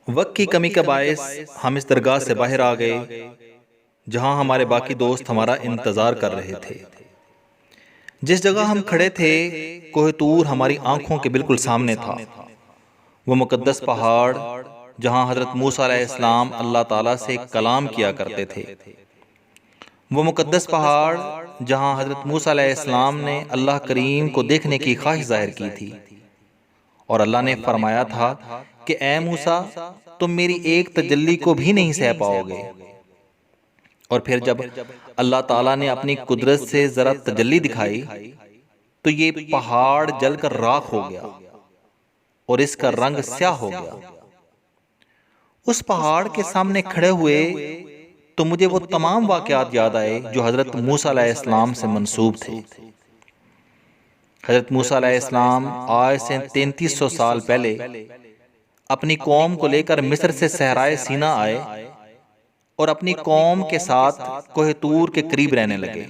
وقت کی کمی کا باعث ہم اس درگاہ سے باہر آ گئے جہاں ہمارے باقی دوست ہمارا انتظار کر رہے تھے۔ جس جگہ ہم کھڑے تھے کوہ طور ہماری آنکھوں کے بالکل سامنے تھا۔ وہ مقدس پہاڑ جہاں حضرت موسیٰ علیہ السلام اللہ تعالیٰ سے کلام کیا کرتے تھے۔ وہ مقدس پہاڑ جہاں حضرت موسیٰ علیہ السلام نے اللہ کریم کو دیکھنے کی خواہش ظاہر کی تھی، اور اللہ نے فرمایا تھا کہ اے موسیٰ تم میری ایک تجلی کو بھی نہیں سہ پاؤ گے۔ اور پھر جب اللہ تعالیٰ نے اپنی قدرت سے ذرا تجلی دکھائی تو یہ پہاڑ جل کر راکھ ہو گیا اور اس کا رنگ سیاہ ہو گیا۔ اس پہاڑ کے سامنے کھڑے ہوئے تو مجھے وہ تمام واقعات یاد آئے جو حضرت موسیٰ علیہ السلام سے منسوب تھے۔ حضرت موسیٰ علیہ السلام آج سے 3300 سال پہلے اپنی قوم کو لے کر مصر سے صحرائے سینا آئے اور اپنی قوم کے ساتھ کوہ طور کے قریب رہنے لگے،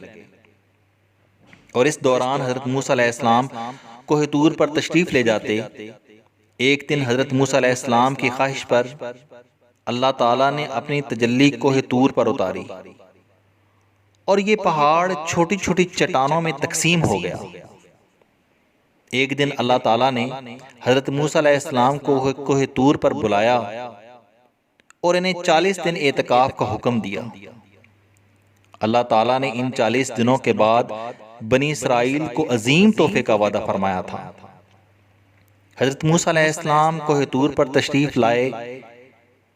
اور اس دوران حضرت موسیٰ علیہ السلام کوہ طور پر تشریف لے جاتے۔ ایک دن حضرت موسیٰ علیہ السلام کی خواہش پر اللہ تعالیٰ نے اپنی تجلی کوہ طور پر اتاری اور یہ پہاڑ چھوٹی چھوٹی چٹانوں میں تقسیم ہو گیا۔ ایک دن اللہ تعالیٰ نے حضرت موسیٰ علیہ السلام کو کوہ طور پر بلایا اور انہیں 40 دن اعتکاف کا حکم دیا۔ اللہ تعالیٰ نے ان 40 دنوں کے بعد بنی اسرائیل کو عظیم تحفے کا وعدہ فرمایا تھا۔ حضرت موسیٰ علیہ السلام کوہ طور پر تشریف لائے،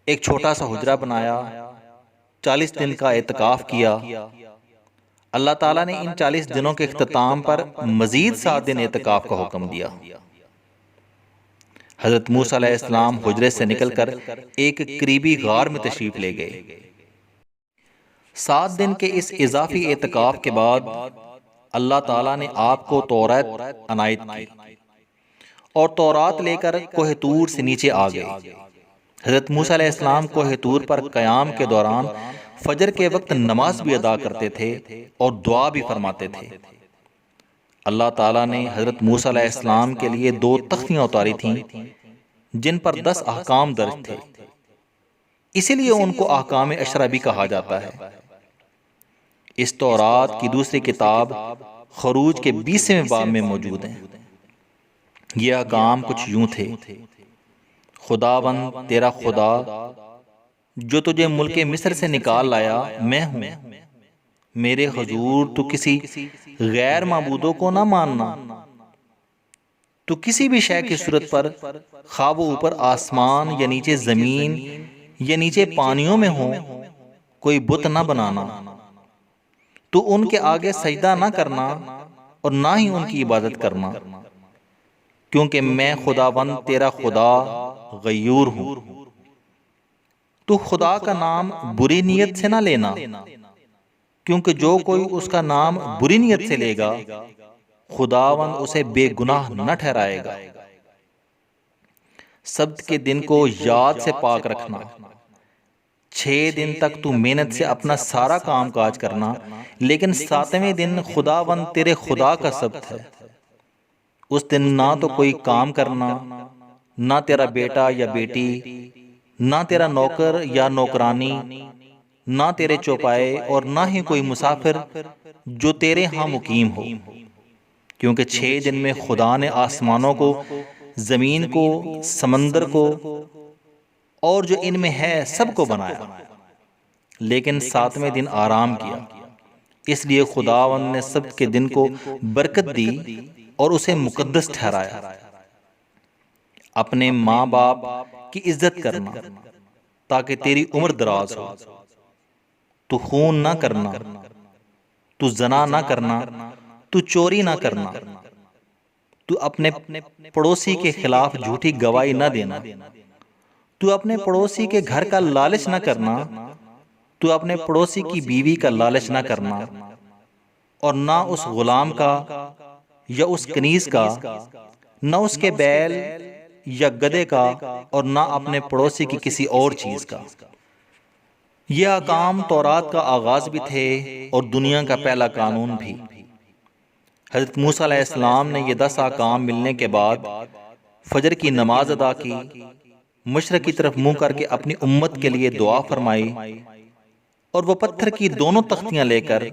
ایک چھوٹا سا حجرہ بنایا، 40 دن کا اعتکاف کیا۔ اللہ تعالیٰ نے ان 40 دنوں کے اختتام پر مزید 7 دن اعتکاف کا حکم دیا۔ حضرت موسیٰ علیہ السلام حجرے سے نکل کر ایک قریبی غار میں تشریف لے گئے۔ 7 دن کے اس اضافی اعتکاف کے بعد اللہ تعالیٰ نے آپ کو تورات عنایت کی اور تورات لے کر کوہ طور سے نیچے آ گئے۔ حضرت موسیٰ علیہ السلام کوہ طور پر قیام کے دوران فجر کے وقت نماز بھی ادا کرتے تھے اور دعا بھی فرماتے تھے۔ اللہ تعالیٰ نے حضرت موسیٰ علیہ السلام کے لیے 2 تختیاں اتاری تھیں جن پر 10 احکام درج تھے، اسی لیے ان کو احکام عشرہ بھی کہا جاتا ہے۔ اس تورات کی دوسری کتاب خروج کے 20ویں باب میں موجود ہیں۔ یہ احکام کچھ یوں تھے: خداوند تیرا خدا جو تجھے ملک مصر سے نکال لایا میں ہوں، میرے حضور تو کسی غیر معبودوں کو نہ ماننا۔ تو کسی بھی شے کی صورت پر، خواہ وہ اوپر آسمان یا نیچے زمین یا نیچے پانیوں میں ہو، کوئی بت نہ بنانا۔ تو ان کے آگے سجدہ نہ کرنا اور نہ ہی ان کی عبادت کرنا، کیونکہ میں خداوند تیرا خدا غیور ہوں۔ تو خدا کا نام بری نیت سے نہ لینا، کیونکہ جو کوئی اس کا نام بری نیت سے لے گا خداوند اسے بے گناہ نہ ٹھہرائے گا۔ سبت کے دن کو یاد سے پاک رکھنا، 6 دن تک تو محنت سے اپنا سارا کام کاج کرنا، لیکن 7ویں دن خداوند تیرے خدا کا سبت ہے۔ اس دن نہ تو کوئی کام کرنا، نہ تیرا بیٹا یا بیٹی، نہ تیرا نوکر یا نوکرانی، نہ تیرے چوپائے، اور نہ ہی کوئی مسافر جو تیرے ہاں مقیم ہو، کیونکہ 6 دن میں خدا نے آسمانوں کو، زمین کو، سمندر کو اور جو ان میں ہے سب کو بنایا، لیکن 7ویں دن آرام کیا۔ اس لیے خداوند نے سبت کے دن کو برکت دی اور اسے مقدس ٹھہرایا۔ اپنے ماں باپ کی عزت کرنا تاکہ تیری عمر دراز ہو۔ تو خون نہ کرنا، تو زنا نہ کرنا، تو چوری نہ کرنا، تو اپنے پڑوسی کے خلاف جھوٹی گواہی نہ دینا، تو اپنے پڑوسی کے گھر کا لالچ نہ کرنا، تو اپنے پڑوسی کی بیوی کا لالچ نہ کرنا، اور نہ اس غلام کا یا اس کنیز کا، نہ اس کے بیل یا گدھے کا، اور نہ اپنے پڑوسی کی کسی اور چیز کا۔ یہ احکام تورات کا آغاز بھی تھے اور دنیا کا پہلا قانون بھی۔ حضرت موسیٰ علیہ السلام نے یہ 10 احکام ملنے کے بعد فجر کی نماز ادا کی مشرق کی طرف منہ کر کے اپنی امت کے لیے دعا فرمائی اور وہ پتھر کی دونوں تختیاں لے کر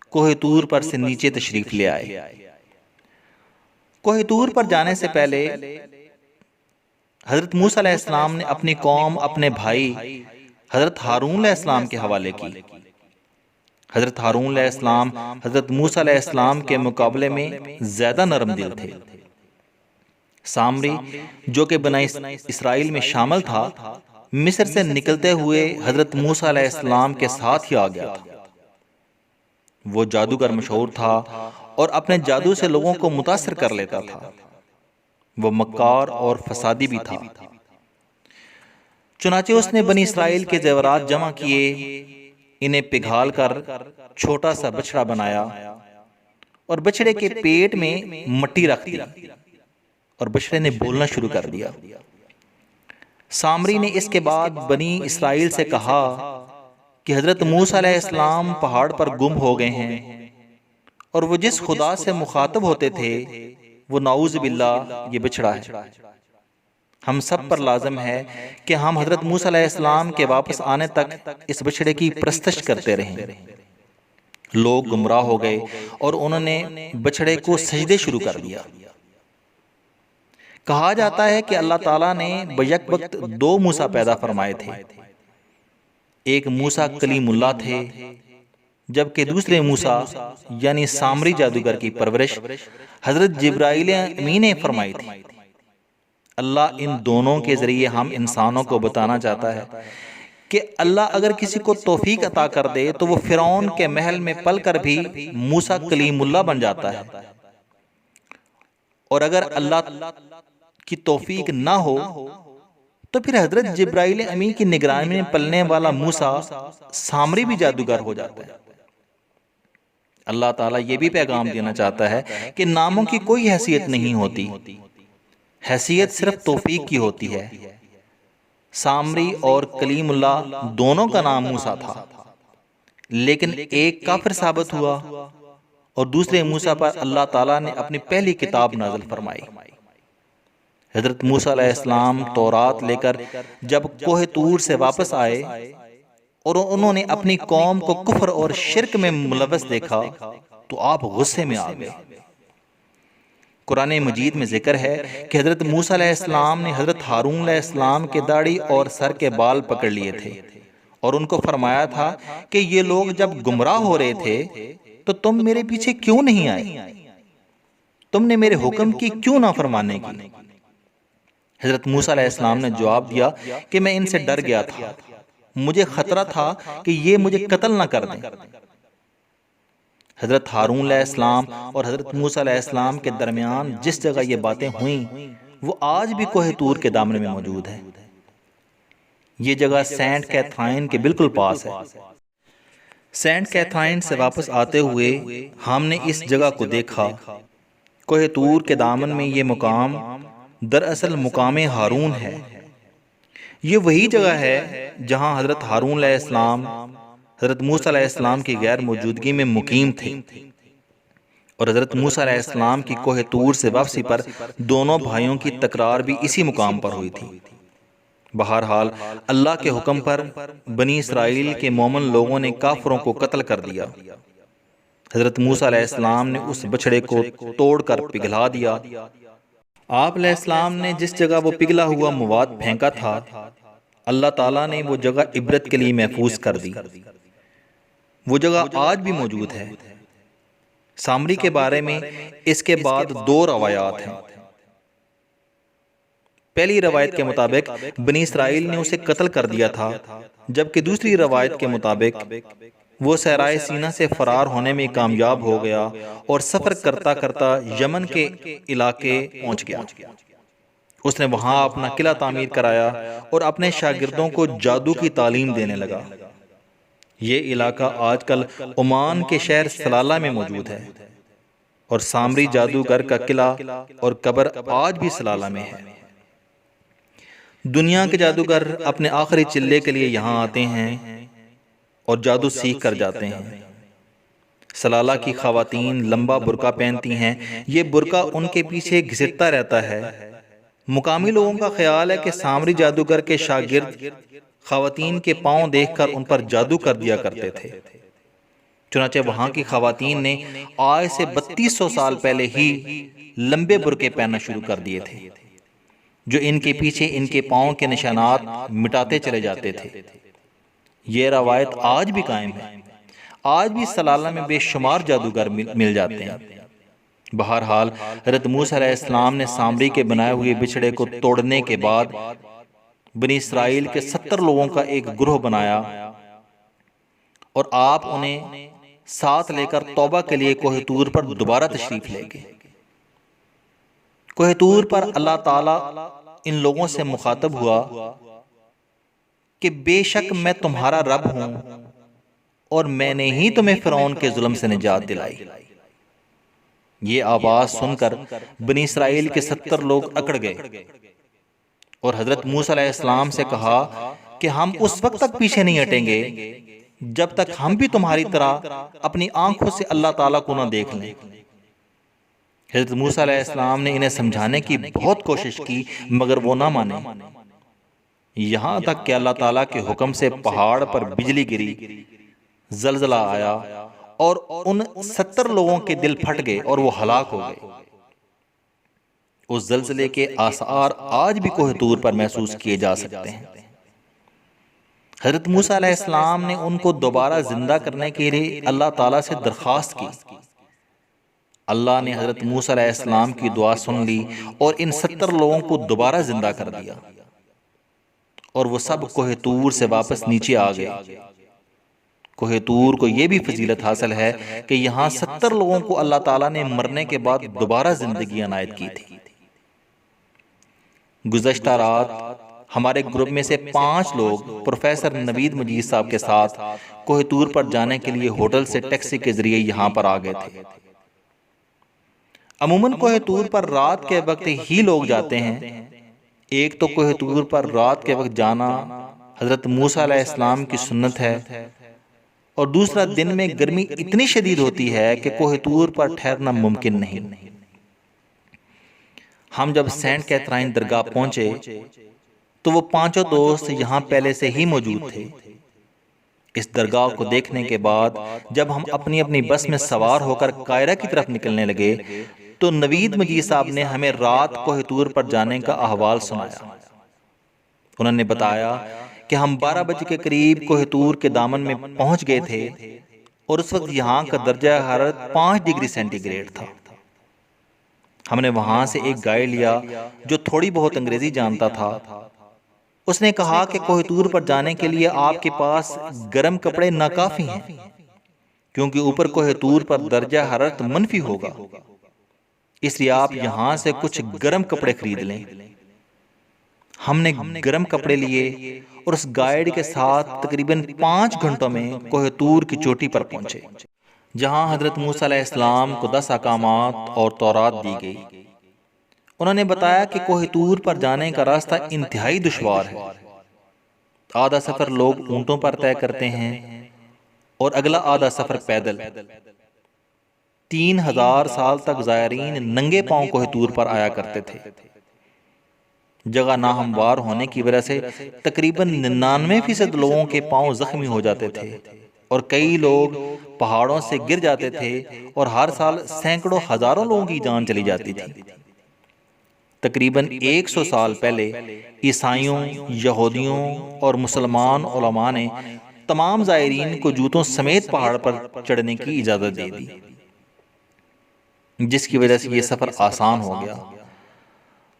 کوہ طور پر سے نیچے تشریف لے آئے۔ کوہ طور پر جانے سے پہلے حضرت موسیٰ علیہ السلام نے اپنی قوم اپنے بھائی حضرت ہارون علیہ السلام کے حوالے کی۔ حضرت ہارون علیہ السلام حضرت موسیٰ علیہ السلام کے مقابلے میں زیادہ نرم دل تھے۔ سامری جو کہ بنی اسرائیل میں شامل تھا، مصر سے نکلتے ہوئے حضرت موسیٰ علیہ السلام کے ساتھ ہی آ گیا تھا۔ وہ جادوگر مشہور تھا اور اپنے جادو سے لوگوں کو متاثر کر لیتا تھا۔ وہ مکار اور فسادی بھی تھا۔ چنانچہ اس نے بنی اسرائیل کے زیورات جمع کیے، انہیں پگھال کر چھوٹا سا بچڑا بنایا اور بچڑے کے پیٹ میں مٹی رکھ دی اور بچڑے نے بولنا شروع کر دیا۔ سامری نے اس کے بعد بنی اسرائیل سے کہا کہ حضرت موسیٰ علیہ السلام پہاڑ پر گم ہو گئے ہیں، اور وہ جس خدا سے مخاطب ہوتے تھے وہ نعوذ باللہ یہ بچڑا ہے۔ ہم سب پر لازم ہے کہ ہم حضرت موسیٰ علیہ السلام کے واپس آنے تک اس بچڑے کی پرستش کرتے رہیں۔ لوگ گمراہ ہو گئے اور انہوں نے بچڑے کو سجدے شروع کر دیا۔ کہا جاتا ہے کہ اللہ تعالیٰ نے بیک وقت دو موسیٰ پیدا فرمائے تھے۔ ایک موسیٰ کلیم اللہ تھے، جبکہ دوسرے موسیٰ یعنی سامری جادوگر کی پرورش حضرت جبرائیل امین نے فرمائی تھی۔ اللہ ان دونوں کے ذریعے ہم انسانوں کو بتانا چاہتا ہے کہ اللہ اگر کسی کو توفیق عطا کر دے تو وہ فرعون کے محل میں پل کر بھی موسیٰ کلیم اللہ بن جاتا ہے، اور اگر اللہ کی توفیق نہ ہو تو پھر حضرت جبرائیل امین کی نگرانی میں پلنے والا موسیٰ سامری بھی جادوگر ہو جاتا ہے۔ اللہ تعالیٰ یہ بھی پیغام دینا چاہتا ہے کہ ناموں کی کوئی حیثیت نہیں ہوتی، حیثیت صرف توفیق کی ہوتی ہے۔ سامری اور کلیم اللہ دونوں کا نام موسیٰ تھا، لیکن ایک کافر ثابت ہوا اور دوسرے موسیٰ پر اللہ تعالیٰ نے اپنی پہلی کتاب نازل فرمائی۔ حضرت موسیٰ علیہ السلام تورات لے کر جب کوہ طور سے واپس آئے اور انہوں نے اپنی قوم کو کفر اور شرک میں ملوث دیکھا تو آپ غصے میں آ گئے۔ قرآن مجید میں ذکر ہے کہ حضرت موسیٰ علیہ السلام نے حضرت ہارون علیہ السلام کے داڑھی اور سر کے بال پکڑ لیے تھے اور ان کو فرمایا تھا کہ یہ لوگ جب گمراہ ہو رہے تھے تو تم میرے پیچھے کیوں نہیں آئے؟ تم نے میرے حکم کی کیوں نافرمانی کی؟ حضرت موسیٰ علیہ السلام نے جواب دیا کہ میں ان سے ڈر گیا تھا، مجھے خطرہ تھا کہ یہ مجھے قتل نہ کر دیں۔ حضرت ہارون علیہ السلام اور حضرت موسیٰ علیہ السلام کے درمیان جس جگہ یہ باتیں ہوئیں وہ آج بھی کوہ طور کے دامن میں موجود ہے۔ یہ جگہ سینٹ کیتھرائن کے بالکل پاس ہے۔ سینٹ کیتھرائن سے واپس آتے ہوئے ہم نے اس جگہ کو دیکھا۔ کوہ طور کے دامن میں یہ مقام دراصل مقام ہارون ہے۔ یہ وہی جگہ ہے جہاں حضرت ہارون علیہ السلام حضرت موسیٰ علیہ السلام کی غیر موجودگی میں مقیم تھے، اور حضرت موسیٰ علیہ السلام کی کوہ طور سے واپسی پر دونوں بھائیوں کی تکرار بھی اسی مقام پر ہوئی تھی۔ بہرحال اللہ کے حکم پر بنی اسرائیل کے مومن لوگوں نے کافروں کو قتل کر دیا۔ حضرت موسیٰ علیہ السلام نے اس بچڑے کو توڑ کر پگھلا دیا۔ آپ علیہ السلام نے جس جگہ وہ پگھلا ہوا مواد پھینکا تھا، اللہ تعالیٰ نے وہ جگہ عبرت کے لیے محفوظ کر دی۔ وہ جگہ آج بھی موجود ہے۔ سامری کے بارے میں اس کے بعد دو روایات ہیں۔ پہلی روایت کے مطابق بنی اسرائیل نے اسے قتل کر دیا تھا، جبکہ دوسری روایت کے مطابق وہ صحرائے سینا سے فرار ہونے میں کامیاب ہو گیا اور سفر کرتا کرتا یمن کے علاقے پہنچ گیا۔ اس نے وہاں اپنا قلعہ تعمیر کرایا اور اپنے شاگردوں کو جادو کی تعلیم دینے لگا۔ یہ علاقہ آج کل عمان کے شہر سلالہ میں موجود ہے، اور سامری جادوگر کا قلعہ اور قبر آج بھی سلالہ میں ہے۔ دنیا کے جادوگر اپنے آخری چلے کے لیے یہاں آتے ہیں اور جادو سیکھ کر جاتے ہیں۔ سلالہ کی خواتین لمبا برقع پہنتی ہیں۔ یہ برقع ان کے پیچھے گھسٹتا رہتا ہے مقامی لوگوں کا خیال ہے کہ سامری جادوگر کے شاگرد خواتین کے پاؤں دیکھ کر ان پر جادو کر دیا کرتے تھے۔ چنانچہ وہاں کی خواتین نے آج سے 3200 سال پہلے ہی لمبے برقعے پہننا شروع کر دیے تھے، جو ان کے پیچھے ان کے پاؤں کے نشانات مٹاتے چلے جاتے تھے۔ یہ روایت آج بھی قائم ہے۔ آج بھی سلالہ میں بے شمار جادوگر مل جاتے ہیں۔ بہرحال حضرت موسیٰ علیہ السلام نے سامری کے بنائے ہوئے بچھڑے کو توڑنے کے بعد بنی اسرائیل کے 70 لوگوں کا ایک گروہ بنایا اور آپ انہیں ساتھ لے کر توبہ کے لیے کوہ طور پر دوبارہ تشریف لے گئے۔ کوہ طور پر اللہ تعالیٰ ان لوگوں سے مخاطب ہوا کہ بے شک میں تمہارا رب ہوں اور میں نے ہی تمہیں فرعون کے ظلم سے نجات دلائی۔ یہ آواز سن کر بنی اسرائیل کے 70 لوگ اکڑ گئے اور حضرت موسیٰ علیہ السلام سے کہا کہ ہم اس وقت تک پیچھے نہیں ہٹیں گے جب تک ہم بھی تمہاری طرح اپنی آنکھوں سے اللہ تعالیٰ کو نہ دیکھ لیں۔ حضرت موسیٰ علیہ السلام نے انہیں سمجھانے کی بہت کوشش کی مگر وہ نہ مانے، یہاں تک کہ اللہ تعالیٰ کے حکم سے پہاڑ پر بجلی گری، زلزلہ آیا اور ان 70 لوگوں کے دل پھٹ گئے اور وہ ہلاک ہو گئے۔ اس زلزلے کے آثار آج بھی کوہ طور پر محسوس کیے جا سکتے ہیں۔ حضرت موسیٰ علیہ السلام نے ان کو دوبارہ زندہ کرنے کے لیے اللہ تعالیٰ سے درخواست کی۔ اللہ نے حضرت موسیٰ علیہ السلام کی دعا سن لی اور ان 70 لوگوں کو دوبارہ زندہ کر دیا اور وہ سب کوہ طور سے واپس نیچے آ گئے۔ کوہ طور کو یہ بھی فضیلت حاصل ہے کہ یہاں 70 لوگوں کو اللہ تعالیٰ نے مرنے کے بعد دوبارہ زندگی عنایت کی تھی۔ گزشتہ رات ہمارے گروپ میں سے 5 لوگ پروفیسر نوید مجید صاحب کے ساتھ کوہ طور پر جانے کے لیے ہوٹل سے ٹیکسی کے ذریعے یہاں پر آ گئے تھے۔ عموماً کوہ طور پر رات کے وقت ہی لوگ جاتے ہیں۔ ایک تو کوہ طور پر رات کے وقت جانا حضرت موسیٰ علیہ السلام کی سنت ہے، اور دوسرا دن میں گرمی اتنی شدید ہوتی ہے کہ کوہ طور پر ٹھہرنا ممکن نہیں۔ ہم جب سینٹ کیتھرائن درگاہ پہنچے تو وہ 5 دوست یہاں پہلے سے ہی موجود تھے۔ اس درگاہ کو دیکھنے کے بعد جب ہم اپنی اپنی بس میں سوار ہو کر قاہرہ کی طرف نکلنے لگے تو نوید مجید صاحب نے ہمیں رات کوہ طور پر جانے کا احوال سنایا۔ انہوں نے بتایا کہ ہم 12 بجے کے قریب کوہ طور کے دامن میں پہنچ گئے تھے اور اس وقت یہاں کا درجہ حرارت 5 ڈگری سینٹی گریڈ تھا۔ ہم نے وہاں سے ایک گائیڈ لیا جو تھوڑی بہت انگریزی جانتا تھا۔ اس نے کہا کہ کوہ طور پر جانے کے لیے آپ کے پاس گرم کپڑے ناکافی ہیں کیونکہ اوپر کوہ طور پر درجہ حرارت منفی ہوگا، اس لیے آپ یہاں سے کچھ گرم کپڑے خرید لیں۔ ہم نے گرم کپڑے لیے اور اس گائیڈ کے ساتھ تقریباً 5 گھنٹوں میں کوہ طور کی چوٹی پر پہنچے، جہاں حضرت موسیٰ علیہ السلام کو 10 احکامات اور تورات دی گئی۔ انہوں نے بتایا کہ کوہ طور پر جانے کا راستہ انتہائی دشوار ہے۔ آدھا سفر لوگ اونٹوں پر طے کرتے ہیں اور اگلا آدھا سفر پیدل۔ 3000 سال تک زائرین ننگے پاؤں کوہ طور پر آیا کرتے تھے۔ جگہ ناہموار ہونے کی وجہ سے تقریباً 99% لوگوں کے پاؤں زخمی ہو جاتے تھے اور کئی لوگ پہاڑوں سے گر جاتے تھے اور ہر سال سینکڑوں ہزاروں لوگوں کی جان چلی جاتی تھی۔ تقریباً 100 سال پہلے عیسائیوں، یہودیوں اور مسلمان علماء نے تمام زائرین کو جوتوں سمیت پہاڑ پر چڑھنے کی اجازت دے دی، جس کی وجہ سے یہ سفر آسان ہو گیا۔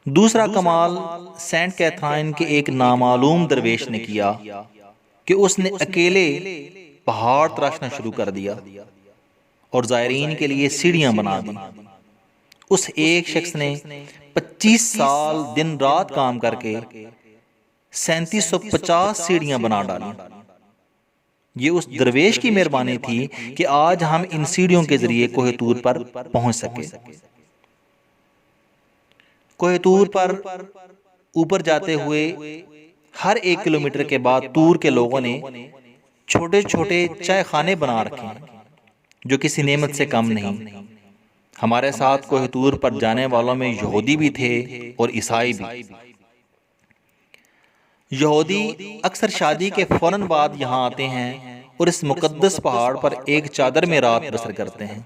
دوسرا کمال سینٹ کیتھرائن کے ایک نامعلوم درویش نے کیا کہ اس نے اکیلے پہاڑ تراشنا شروع کر دیا اور زائرین کے لیے سیڑھیاں بنا دی۔ اس ایک شخص نے 25 سال دن رات کام کر کے 3750 سیڑھیاں بنا ڈالی۔ یہ اس درویش کی مہربانی تھی کہ آج ہم ان سیڑھیوں کے ذریعے کوہ طور پر پہنچ سکے۔ کوہ طور پر اوپر جاتے ہوئے ہر 1 کلومیٹر کے بعد طور کے لوگوں نے چھوٹے چھوٹے چائے خانے بنا رکھے ہیں جو کسی نعمت سے کم نہیں۔ ہمارے ساتھ کوہ طور پر جانے والوں میں یہودی بھی تھے اور عیسائی بھی۔ یہودی اکثر شادی کے فوراً بعد یہاں آتے ہیں اور اس مقدس پہاڑ پر ایک چادر میں رات بسر کرتے ہیں۔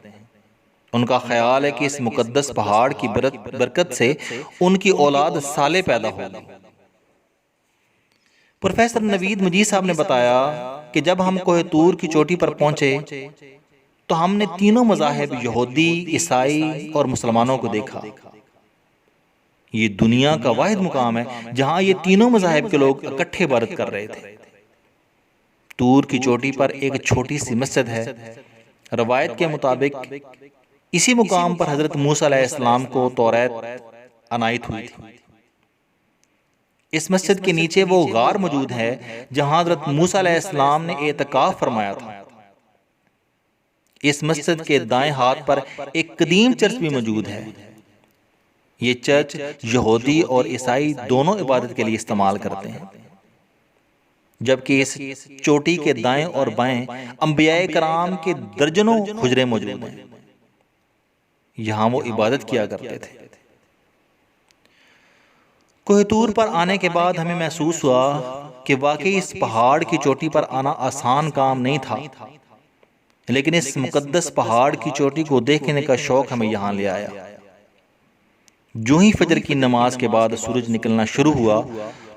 ان کا خیال ہے کہ اس مقدس پہاڑ کی برکت سے ان کی اولاد صالح پیدا ہوگی۔ پروفیسر نوید مجید صاحب نے بتایا کہ جب ہم کوہ طور کی چوٹی پر پہنچے تو ہم نے تینوں مذاہب یہودی، عیسائی اور مسلمانوں کو دیکھا۔ یہ دنیا کا واحد مقام ہے جہاں یہ تینوں مذاہب کے لوگ اکٹھے عبادت کر رہے تھے۔ طور کی چوٹی پر ایک چھوٹی سی مسجد ہے۔ روایت کے مطابق اسی مقام پر حضرت موسیٰ علیہ السلام کو توریت عنایت ہوئی تھی۔ اس مسجد کے نیچے وہ غار موجود ہے جہاں حضرت موسیٰ علیہ السلام نے اعتکاف فرمایا تھا۔ اس مسجد کے دائیں ہاتھ پر ایک قدیم چرچ بھی موجود ہے۔ یہ چرچ یہودی اور عیسائی دونوں عبادت کے لیے استعمال کرتے ہیں، جبکہ اس چوٹی کے دائیں اور بائیں انبیاء کرام کے درجنوں حجرے موجود ہیں۔ یہاں وہ عبادت کیا کرتے تھے۔ کوہ طور پر آنے کے بعد ہمیں محسوس ہوا کہ واقعی اس پہاڑ کی چوٹی پر آنا آسان کام نہیں تھا، لیکن اس مقدس پہاڑ کی چوٹی کو دیکھنے کا شوق ہمیں یہاں لے آیا۔ جو ہی فجر کی نماز کے بعد سورج نکلنا شروع ہوا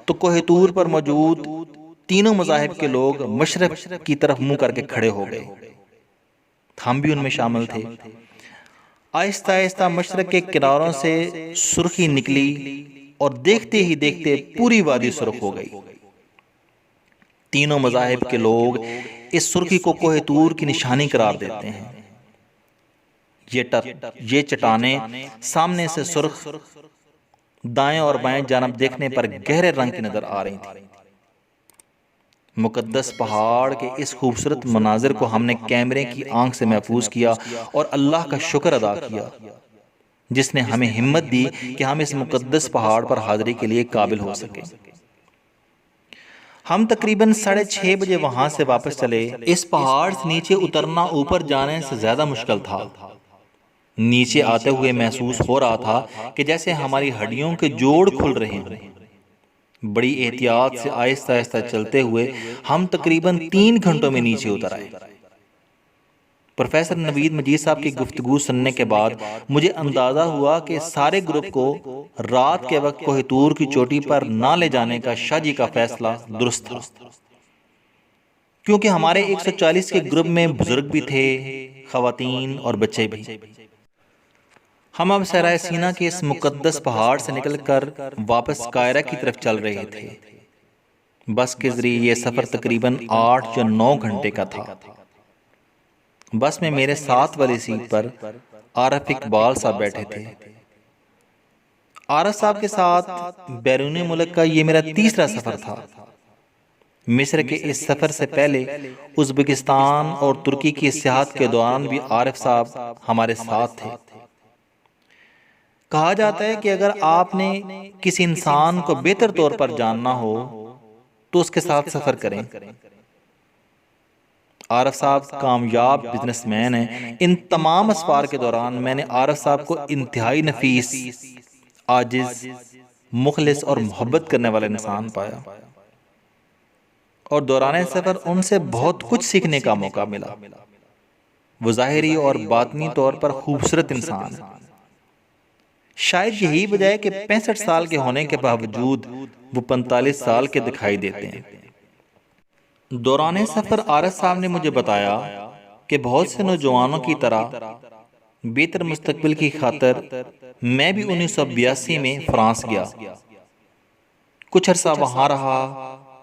تو کوہ طور پر موجود تینوں مذاہب کے لوگ مشرق کی طرف منہ کر کے کھڑے ہو گئے۔ ہم بھی ان میں شامل تھے۔ آہستہ آہستہ مشرق کے کناروں سے سرخی نکلی اور دیکھتے ہی دیکھتے پوری وادی سرخ ہو گئی۔ تینوں مذاہب کے لوگ اس سرخی کو کوہ طور کی نشانی قرار دیتے ہیں۔ یہ چٹانیں سامنے سے سرخ، دائیں اور بائیں جانب دیکھنے پر گہرے رنگ کی نظر آ رہی تھی۔ مقدس پہاڑ کے اس خوبصورت مناظر کو ہم نے کیمرے کی آنکھ سے محفوظ کیا اور اللہ کا شکر ادا کیا جس نے ہمیں ہمت دی کہ ہم اس مقدس پہاڑ پر حاضری کے لیے قابل ہو سکے۔ ہم تقریباً 6:30 بجے وہاں سے واپس چلے۔ اس پہاڑ سے نیچے اترنا اوپر جانے سے زیادہ مشکل تھا۔ نیچے آتے ہوئے محسوس ہو رہا تھا کہ جیسے ہماری ہڈیوں کے جوڑ کھل رہے ہیں۔ بڑی احتیاط سے آہستہ آہستہ چلتے ہوئے ہم تقریباً 3 گھنٹوں میں نیچے اتر آئے۔ پروفیسر نوید مجید صاحب کی گفتگو سننے کے بعد مجھے اندازہ ہوا کہ سارے گروپ کو رات کے وقت کوہ طور کی چوٹی پر نہ لے جانے کا شاہ جی کا فیصلہ درست تھا، کیونکہ ہمارے 140 کے گروپ میں بزرگ بھی تھے، خواتین اور بچے بھی۔ ہم اب صحرائے سینا کے اس مقدس پہاڑ سے نکل کر واپس قاہرہ کی طرف چل رہے تھے۔ بس کے ذریعے یہ سفر تقریباً 8 یا 9 گھنٹے کا تھا۔ بس میں میرے ساتھ والی سیٹ پر عارف اقبال صاحب بیٹھے تھے۔ عارف صاحب کے ساتھ بیرون ملک کا یہ میرا تیسرا سفر تھا۔ مصر کے اس سفر سے پہلے ازبکستان اور ترکی کی سیاحت کے دوران بھی عارف صاحب ہمارے ساتھ تھے۔ کہا جاتا ہے کہ اگر آپ نے کسی انسان کو بہتر طور پر جاننا ہو تو اس کے ساتھ سفر کریں۔ عارف صاحب کامیاب بزنس مین ہیں۔ ان تمام اسفار کے دوران میں نے عارف صاحب کو انتہائی نفیس، عاجز، مخلص اور محبت کرنے والا انسان پایا، اور دوران سفر ان سے بہت کچھ سیکھنے کا موقع ملا۔ وہ ظاہری اور باطنی طور پر خوبصورت انسان ہے۔ شاید یہی وجہ ہے کہ 65 سال کے ہونے کے باوجود وہ 45 سال کے دکھائی دیتے ہیں۔ دوران سفر عارف صاحب نے مجھے بتایا کہ بہت سے نوجوانوں کی طرح بہتر مستقبل کی خاطر میں بھی 1982 میں فرانس گیا۔ کچھ عرصہ وہاں رہا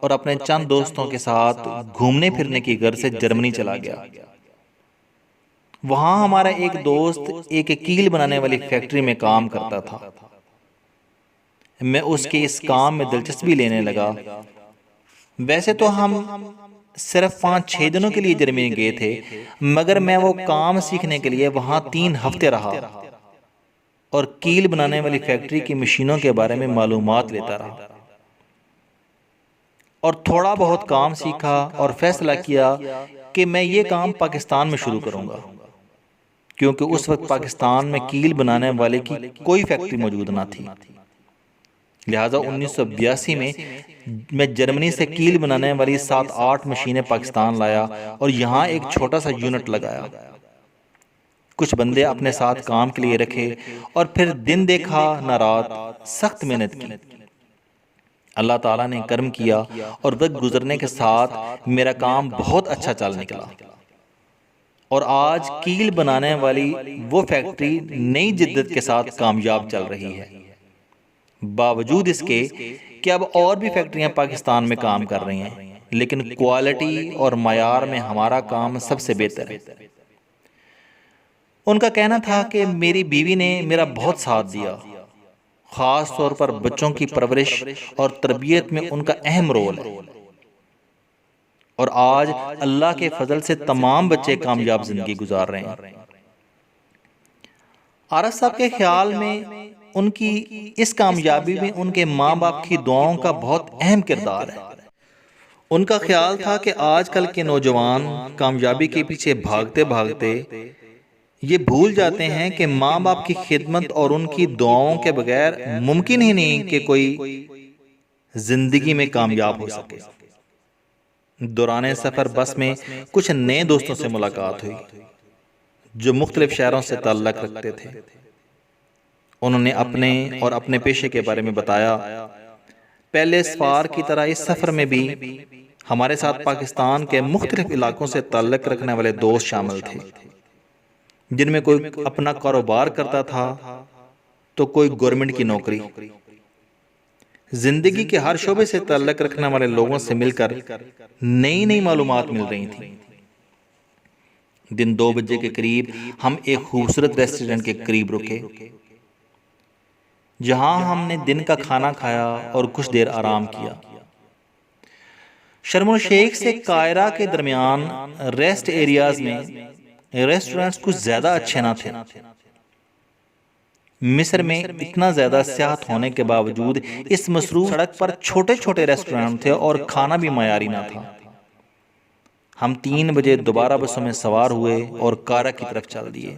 اور اپنے چند دوستوں کے ساتھ گھومنے پھرنے کی غرض سے جرمنی چلا گیا۔ وہاں ہمارا ایک دوست ایک کیل بنانے والی فیکٹری میں کام کرتا تھا۔ میں اس کے اس کام میں دلچسپی لینے لگا۔ ویسے تو ہم صرف 5-6 دنوں کے لیے جرمنی گئے تھے، مگر میں وہ کام سیکھنے کے لیے وہاں 3 ہفتے رہا اور کیل بنانے والی فیکٹری کی مشینوں کے بارے میں معلومات لیتا رہا، اور تھوڑا بہت کام سیکھا اور فیصلہ کیا کہ میں یہ کام پاکستان میں شروع کروں گا، کیونکہ اس وقت پاکستان میں کیل بنانے والے کی کوئی فیکٹری موجود نہ تھی۔ لہٰذا 1982 میں جرمنی سے کیل بنانے والی 7-8 مشینیں پاکستان لایا اور یہاں ایک چھوٹا سا یونٹ لگایا۔ کچھ بندے اپنے ساتھ کام کے لیے رکھے اور پھر دن دیکھا نہ رات سخت محنت کی۔ اللہ تعالیٰ نے کرم کیا اور وقت گزرنے کے ساتھ میرا کام بہت اچھا چل نکلا، اور آج کیل بنانے والی وہ فیکٹری نئی جدت کے ساتھ کامیاب چل رہی ہے، باوجود اس کے کہ اب اور بھی فیکٹریاں پاکستان میں کام کر رہی ہیں، لیکن کوالٹی اور معیار میں ہمارا کام سب سے بہتر ہے۔ ان کا کہنا تھا کہ میری بیوی نے میرا بہت ساتھ دیا، خاص طور پر بچوں کی پرورش اور تربیت میں ان کا اہم رول ہے، اور آج اللہ کے فضل سے تمام بچے کامیاب زندگی گزار رہے ہیں۔ عارف صاحب کے خیال میں ان کی اس کامیابی میں ان کے ماں باپ کی دعاؤں کا بہت اہم کردار ہے۔ ان کا خیال تھا کہ آج کل کے نوجوان کامیابی کے پیچھے بھاگتے بھاگتے یہ بھول جاتے ہیں کہ ماں باپ کی خدمت اور ان کی دعاؤں کے بغیر ممکن ہی نہیں کہ کوئی زندگی میں کامیاب ہو سکے۔ دوران سفر بس میں کچھ نئے دوستوں سے ملاقات ہوئی جو مختلف شہروں سے تعلق رکھتے تھے۔ انہوں نے اپنے اور اپنے پیشے کے بارے میں بتایا۔ پہلے سفار کی طرح اس سفر میں بھی ہمارے ساتھ پاکستان کے مختلف علاقوں سے تعلق رکھنے والے دوست شامل تھے، جن میں کوئی اپنا کاروبار کرتا تھا تو کوئی گورنمنٹ کی نوکری۔ زندگی کے ہر شعبے سے تعلق رکھنے والے لوگوں سے مل کر نئی نئی معلومات مل رہی تھیں۔ دن 2 بجے کے قریب ہم ایک خوبصورت ریسٹورنٹ کے قریب رکے، جہاں ہم نے دن کا کھانا کھایا اور کچھ دیر آرام کیا۔ شرم الشیخ سے قاہرہ کے درمیان ریسٹ ایریاز میں ریسٹورنٹس کچھ زیادہ اچھے نہ تھے۔ مصر میں اتنا زیادہ سیاحت ہونے کے باوجود اس مصروف سڑک پر چھوٹے چھوٹے ریسٹورنٹ تھے اور کھانا بھی معیاری نہ تھا۔ ہم 3 بجے دوبارہ بسوں میں سوار ہوئے اور قاہرہ کی طرف چل دیے۔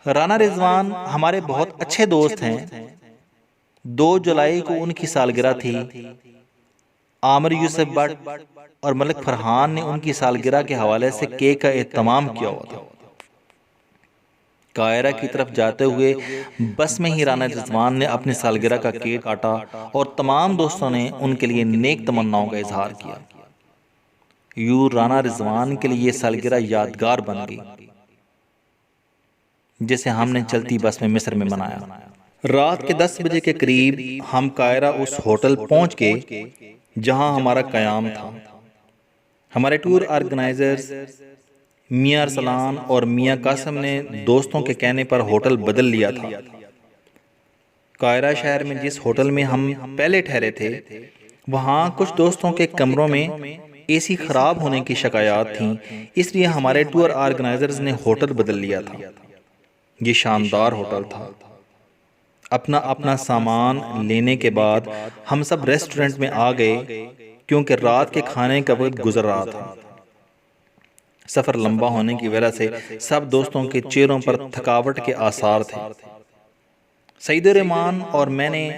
رانا رضوان ہمارے بہت اچھے دوست ہیں۔ 2 جولائی کو ان کی سالگرہ تھی۔ عامر یوسف بٹ اور ملک فرحان نے ان کی سالگرہ کے حوالے سے کیک کا اہتمام کیا ہوا تھا۔ قاہرہ کی طرف جاتے ہوئے بس میں ہی رانا رضوان نے اپنی سالگرہ کا کیک کاٹا اور تمام دوستوں نے ان کے لیے نیک تمناؤں کا اظہار کیا۔ یوں رانا رضوان کے لیے یہ سالگرہ یادگار بن گئی، جسے ہم نے چلتی بس میں مصر میں منایا۔ رات کے 10 بجے کے قریب ہم قاہرہ اس ہوٹل پہنچ گئے جہاں ہمارا قیام تھا۔ ہمارے ٹور آرگنائزرز میاں ارسلان اور میاں قاسم نے دوستوں کے کہنے پر ہوٹل بدل لیا تھا۔ قاہرہ شہر میں جس ہوٹل میں ہم پہلے ٹھہرے تھے، وہاں کچھ دوستوں کے کمروں میں اے سی خراب ہونے کی شکایات تھیں، اس لیے ہمارے ٹور آرگنائزرز نے ہوٹل بدل لیا تھا۔ یہ شاندار ہوٹل تھا۔ اپنا سامان لینے کے بعد ہم سب ریسٹورنٹ میں آ گئے کیونکہ رات کے کھانے کا وقت گزر رہا تھا۔ سفر لمبا ہونے کی وجہ سے سب دوستوں کے چہروں پر تھکاوٹ کے آثار تھے۔ سعید الرحمان اور میں نے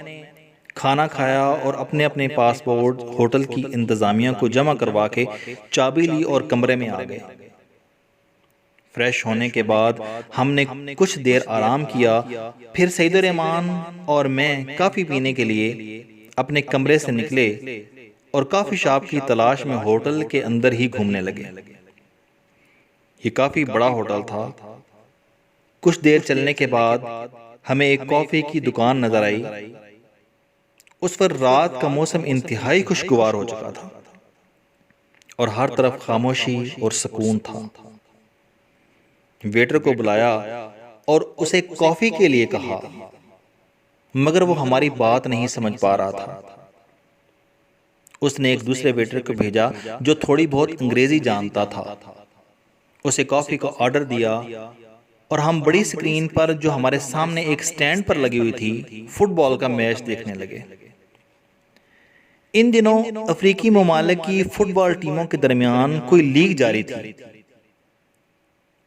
کھانا کھایا اور اپنے اپنے پاسپورٹ ہوٹل کی انتظامیہ کو جمع کروا کے چابی لی اور کمرے میں آ گئے۔ فریش ہونے کے بعد ہم نے کچھ دیر آرام کیا، پھر سعید الرحمان اور میں کافی پینے کے لیے اپنے کمرے سے نکلے اور کافی شاپ کی تلاش میں ہوٹل کے اندر ہی گھومنے لگے۔ یہ کافی بڑا ہوٹل تھا۔ کچھ دیر چلنے کے بعد ہمیں ایک کافی کی دکان نظر آئی۔ اس پر رات کا موسم انتہائی خوشگوار ہو چکا تھا اور ہر طرف خاموشی اور سکون تھا۔ ویٹر کو بلایا اور اسے کافی کے لیے کہا، مگر وہ ہماری بات نہیں سمجھ پا رہا تھا۔ اس نے ایک دوسرے ویٹر کو بھیجا جو تھوڑی بہت انگریزی جانتا تھا۔ اسے کافی کا آرڈر دیا اور ہم بڑی سکرین پر جو ہمارے سامنے ایک سٹینڈ پر لگی ہوئی تھی فٹ بال کا میچ دیکھنے لگے۔ ان دنوں افریقی ممالک کی فٹ بال ٹیموں کے درمیان کوئی لیگ جاری تھی۔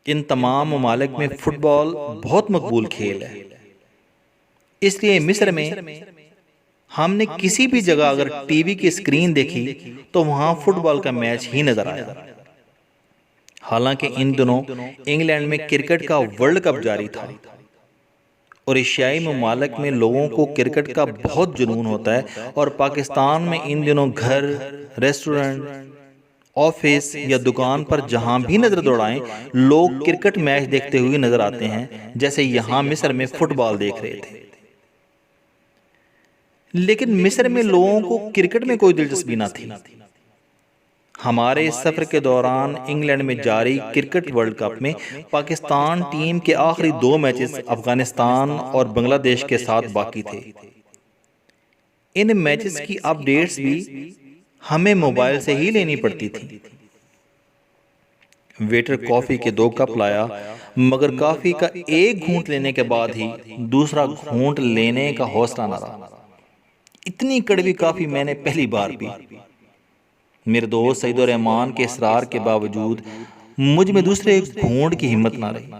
ان تمام ممالک میں فٹ بال بہت مقبول کھیل ہے، اس لیے مصر میں ہم نے کسی بھی جگہ اگر ٹی وی کی اسکرین دیکھی تو وہاں فٹ بال کا میچ ہی نظر آیا۔ حالانکہ ان دنوں انگلینڈ میں کرکٹ کا ورلڈ کپ جاری تھا اور ایشیائی ممالک میں لوگوں کو کرکٹ کا بہت جنون ہوتا ہے، اور پاکستان میں ان دنوں گھر، ریسٹورنٹ، آفس یا دکان پر جہاں بھی نظر دوڑائیں لوگ کرکٹ میچ دیکھتے ہوئے نظر آتے ہیں، جیسے یہاں مصر میں فٹ بال دیکھ رہے تھے۔ لیکن مصر میں لوگوں کو کرکٹ میں کوئی دلچسپی نہ تھی۔ ہمارے اس سفر کے دوران انگلینڈ میں جاری کرکٹ ورلڈ کپ میں پاکستان ٹیم کے آخری 2 میچز افغانستان اور بنگلہ دیش کے ساتھ باقی تھے۔ ان میچز کی اپ ڈیٹس بھی ہمیں موبائل سے ہی لینی پڑتی تھی۔ ویٹر کافی کے 2 کپ لایا، مگر کافی کا 1 گھونٹ لینے کے بعد ہی دوسرا گھونٹ لینے کا حوصلہ نہ رہا۔ اتنی کڑوی کافی میں نے پہلی بار پی۔ میرے دوست سعید الرحمان کے اصرار کے باوجود مجھ میں دوسرے گھونٹ کی ہمت نہ رہی۔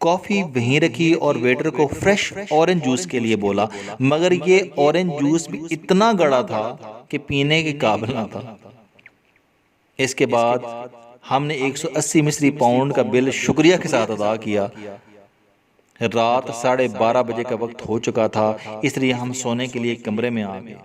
کافی وہیں رکھی اور ویٹر کو فریش اورنج جوس کے لیے بولا، مگر یہ اورنج جوس بھی اتنا گڑا تھا کہ پینے کے قابل نہ تھا۔ اس کے بعد ہم نے 180 مصری پاؤنڈ کا بل شکریہ کے ساتھ ادا کیا۔ رات 12:30 بجے کا وقت ہو چکا تھا، اس لیے ہم سونے کے لیے کمرے میں آ گئے۔